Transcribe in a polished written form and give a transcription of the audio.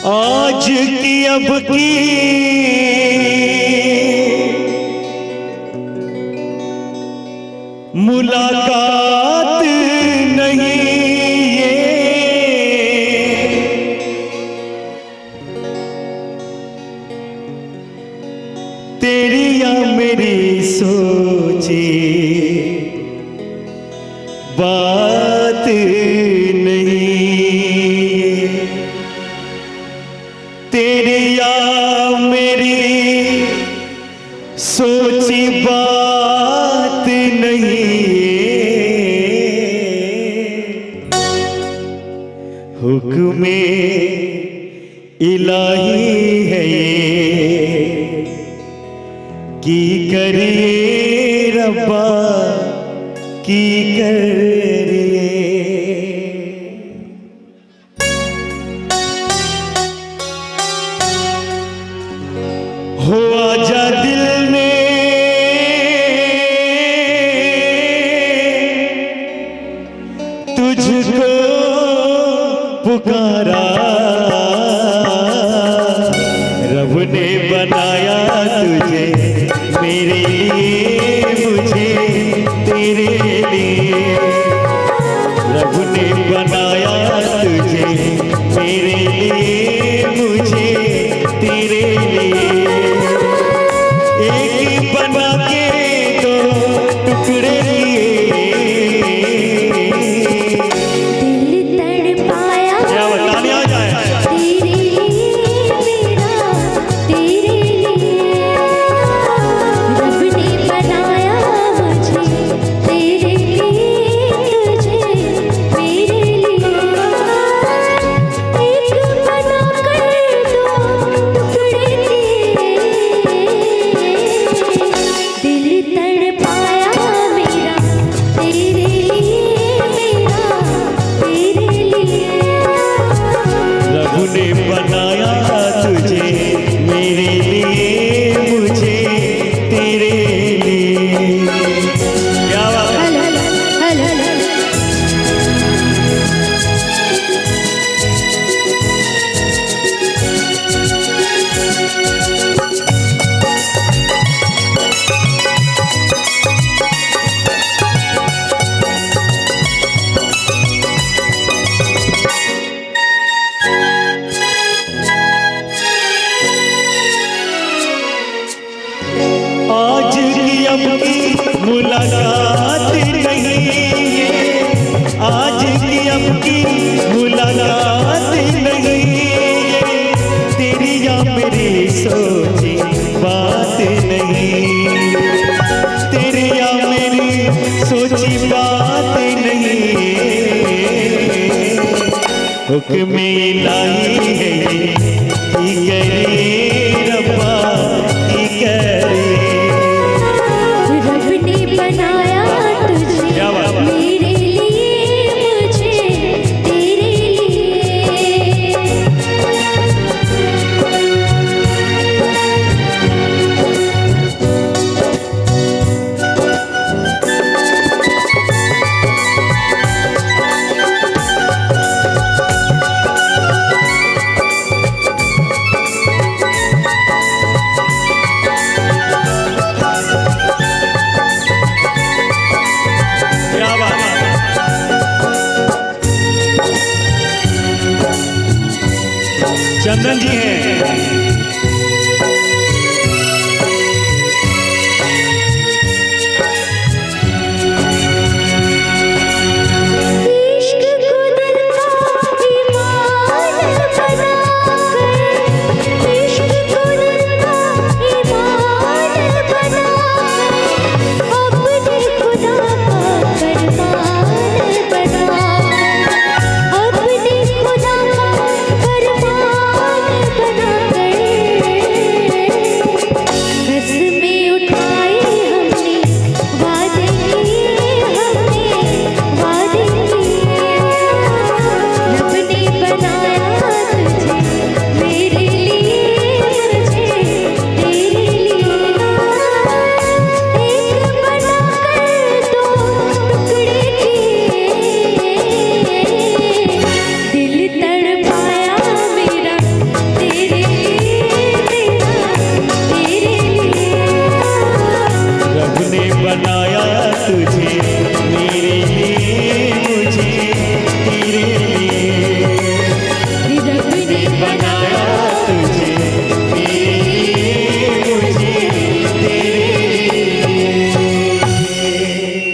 आज की अब की मुलाकात नहीं ये, तेरी या मेरी सोची बात नहीं, तेरी या मेरी सोची बात नहीं, हुक्मे इलाही है ये की करिए रब्बा की करिए। हो आजा दिल में तुझको पुकारा, रब ने बनाया तुझे मेरे लिए, मुझे तेरे लिए, रब ने बनाया तुझे मेरे लिए, मुझे तेरे लिए, एक बना के दो टुकड़े लिए। मुलाकात नहीं है, आज की अब की मुलाकात नहीं है, तेरी या मेरी सोची बात नहीं, तेरी या मेरी सोची बात नहीं, हुक्म इलाही है की करे रब्बा की करे। बनाया तुझे मेरे लिए, मुझे तेरे लिए, चंदन जी हैं। अपने खुदा का फरमान बना कर लिए